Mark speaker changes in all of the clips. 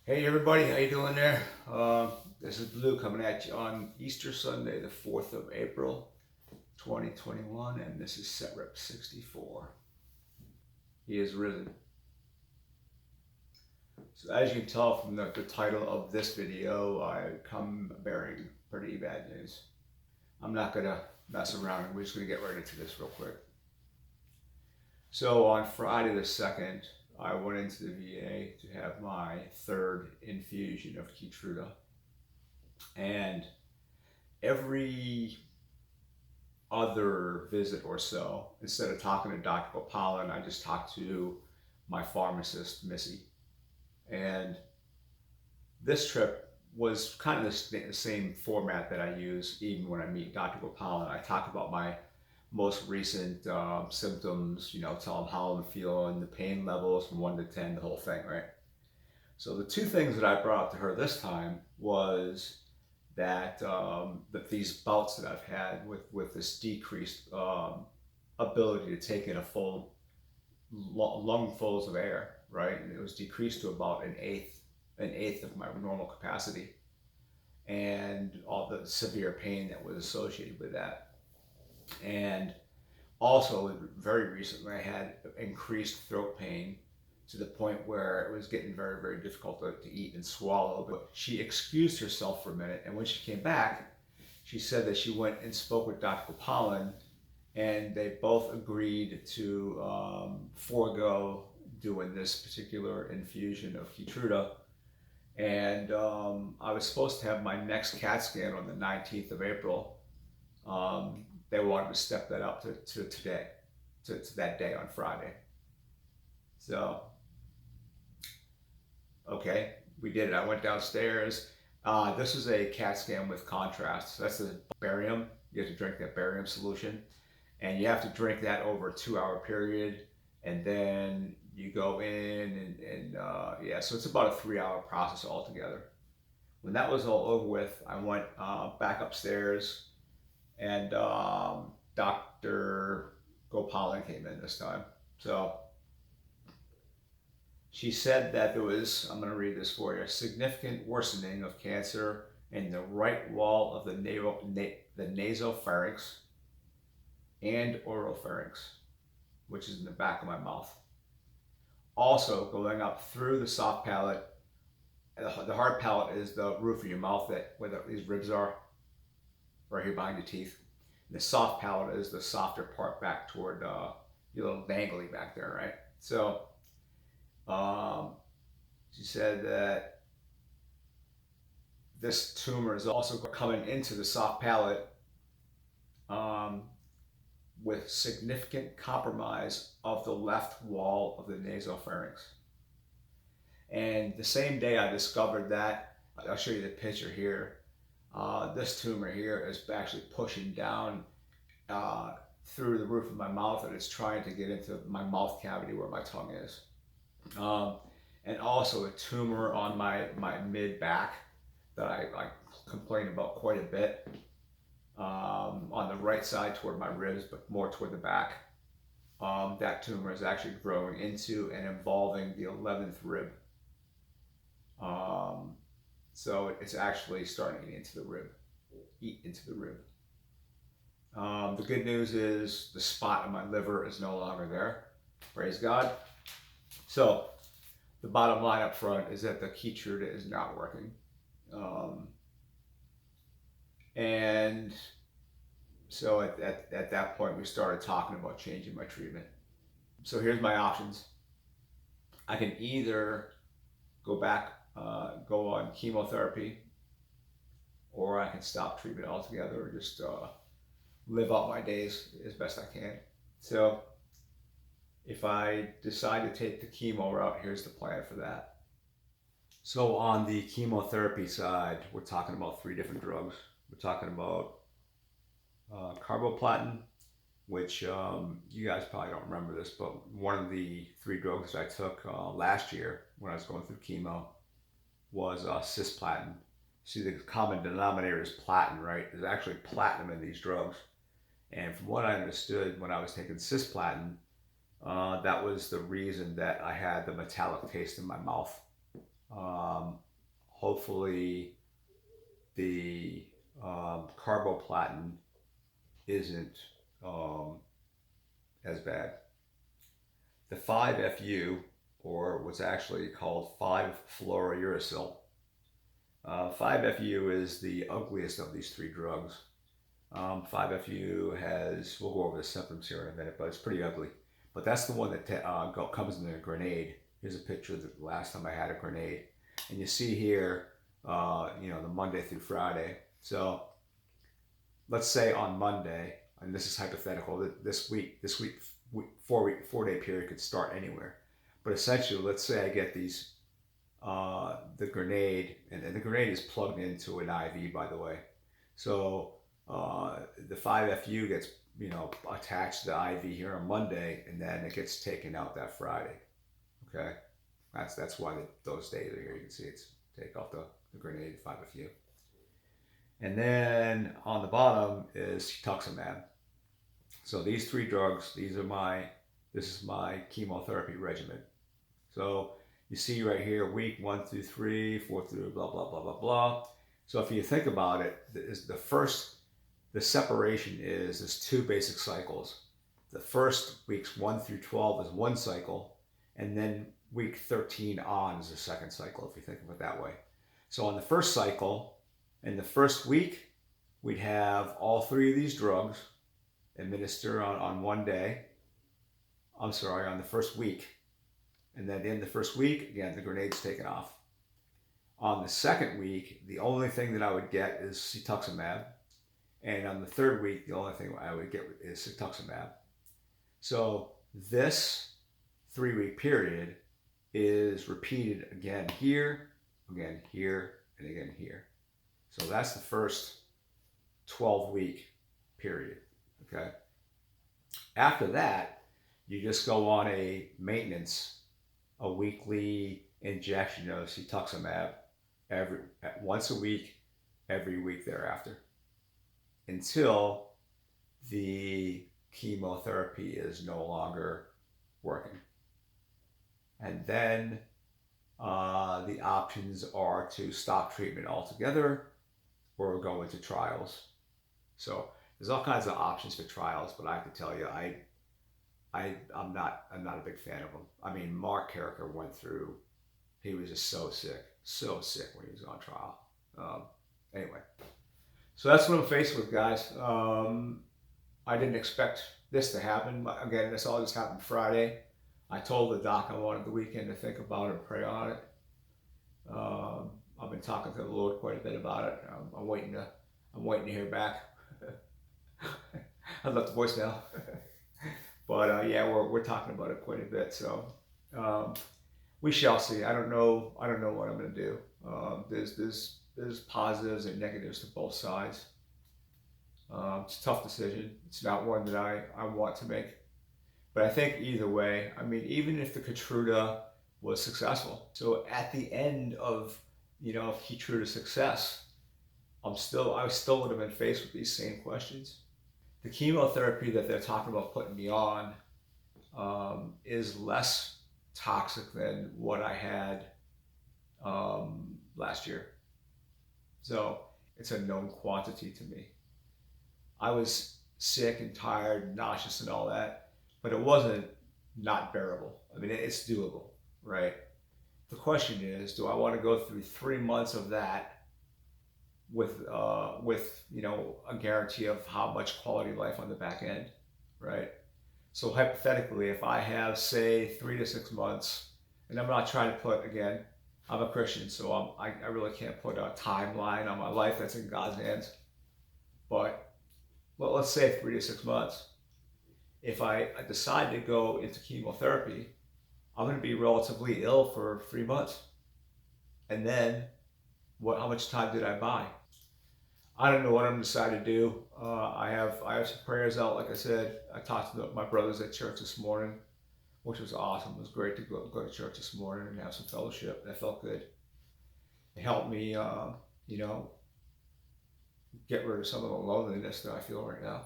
Speaker 1: Hey everybody, how you doing there? This is Blue coming at you on Easter Sunday, the 4th of April, 2021, and this is SITREP 64. He is risen. So as you can tell from the title of this video, I come bearing pretty bad news. I'm not going to mess around. We're just going to get right into this real quick. So on Friday the 2nd, I went into the VA to have my third infusion of Keytruda. And every other visit or so, instead of talking to Dr. Gopal, I just talked to my pharmacist, Missy. And this trip was kind of the same format that I use even when I meet Dr. Gopal. I talk about my most recent symptoms, tell them how I'm feeling, the pain levels from 1 to 10, the whole thing, right? So the two things that I brought up to her this time was that these bouts that I've had with this decreased ability to take in a full lungfuls of air, right? And it was decreased to about an eighth of my normal capacity, and all the severe pain that was associated with that. And also, very recently, I had increased throat pain to the point where it was getting very, very difficult to eat and swallow. But she excused herself for a minute, and when she came back, she said that she went and spoke with Dr. Gopal, and they both agreed to forego doing this particular infusion of Keytruda. And I was supposed to have my next CAT scan on the 19th of April. They wanted to step that up to today, to that day on Friday. So, okay, we did it. I went downstairs. This is a CAT scan with contrast. So that's the barium. You have to drink that barium solution, and you have to drink that over a 2-hour period, and then you go in and yeah, so it's about a 3-hour process altogether. When that was all over with, I went back upstairs, and Dr. Gopal came in this time. So she said that there was, I'm going to read this for you, significant worsening of cancer in the right wall of the nasopharynx and oropharynx, which is in the back of my mouth. Also going up through the soft palate. The hard palate is the roof of your mouth, where these ribs are, right here behind your teeth. And the soft palate is the softer part back toward your little dangly back there, right? So she said that this tumor is also coming into the soft palate with significant compromise of the left wall of the nasopharynx. And the same day I discovered that, I'll show you the picture here. This tumor here is actually pushing down through the roof of my mouth, and it's trying to get into my mouth cavity where my tongue is. And also a tumor on my mid back that I complain about quite a bit, on the right side toward my ribs, but more toward the back. That tumor is actually growing into and involving the 11th rib. So it's actually starting to eat into the rib. The good news is the spot on my liver is no longer there. Praise God. So the bottom line up front is that the Keytruda is not working. And so at that point, we started talking about changing my treatment. So here's my options. I can either go on chemotherapy, or I can stop treatment altogether, or just live out my days as best I can. So if I decide to take the chemo route, here's the plan for that. So on the chemotherapy side, we're talking about 3 different drugs. We're talking about carboplatin, which you guys probably don't remember this, but one of the 3 drugs that I took last year when I was going through chemo was cisplatin. See, the common denominator is platinum, right? There's actually platinum in these drugs. And from what I understood when I was taking cisplatin, that was the reason that I had the metallic taste in my mouth. Hopefully the carboplatin isn't as bad. The 5-FU, or what's actually called 5-fluorouracil. 5-FU is the ugliest of these three drugs. 5-FU has, we'll go over the symptoms here in a minute, but it's pretty ugly. But that's the one that comes in a grenade. Here's a picture of the last time I had a grenade. And you see here, the Monday through Friday. So let's say on Monday, and this is hypothetical, this week, 4-day period could start anywhere. But essentially, let's say I get these, the grenade, and the grenade is plugged into an IV, by the way. So the 5-FU gets, attached to the IV here on Monday, and then it gets taken out that Friday. Okay, that's why those days are here. You can see it's take off the grenade, 5-FU. And then on the bottom is cetuximab. So these three drugs, this is my chemotherapy regimen. So you see right here, week 1 through 3, 4 through blah, blah, blah, blah, blah. So if you think about it, the separation is there's 2 basic cycles. The first weeks 1 through 12 is one cycle, and then week 13 on is the second cycle, if you think of it that way. So on the first cycle, in the first week, we'd have all 3 of these drugs administered on one day. On the first week. And then in the first week, again, the grenade's taken off. On the second week, the only thing that I would get is cetuximab. And on the third week, the only thing I would get is cetuximab. So this 3-week period is repeated again here, and again here. So that's the first 12-week period, okay? After that, you just go on a maintenance, a weekly injection of cetuximab once a week, every week thereafter, until the chemotherapy is no longer working. And then the options are to stop treatment altogether or go into trials. So there's all kinds of options for trials, but I have to tell you, I'm not a big fan of them. I mean, Mark Carricker went through, he was just so sick when he was on trial. Anyway, so that's what I'm faced with, guys. I didn't expect this to happen. Again, this all just happened Friday. I told the doc I wanted the weekend to think about it and pray on it. I've been talking to the Lord quite a bit about it. I'm waiting to hear back. I left the voicemail. But yeah, we're talking about it quite a bit. So we shall see. I don't know what I'm going to do. There's positives and negatives to both sides. It's a tough decision. It's not one that I want to make. But I think either way, I mean, even if the Keytruda was successful, so at the end of Keytruda's success, I still would have been faced with these same questions. The chemotherapy that they're talking about putting me on is less toxic than what I had last year. So it's a known quantity to me. I was sick and tired, nauseous and all that, but it wasn't not bearable. I mean, it's doable, right? The question is, do I want to go through 3 months of that with a guarantee of how much quality of life on the back end, right? So hypothetically, if I have, say, 3 to 6 months, and I'm not trying to put, again, I'm a Christian, so I really can't put a timeline on my life. That's in God's hands. But let's say 3 to 6 months. If I decide to go into chemotherapy, I'm going to be relatively ill for 3 months. And then, how much time did I buy? I don't know what I'm deciding to do. I have some prayers out. Like I said, I talked to my brothers at church this morning, which was awesome. It was great to go to church this morning and have some fellowship. That felt good. It helped me, get rid of some of the loneliness that I feel right now.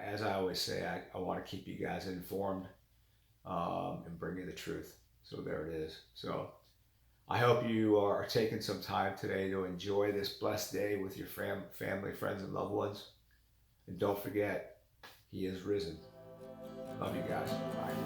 Speaker 1: As I always say, I want to keep you guys informed and bring you the truth. So there it is. So I hope you are taking some time today to enjoy this blessed day with your family, friends, and loved ones. And don't forget, He is risen. Love you guys. Bye.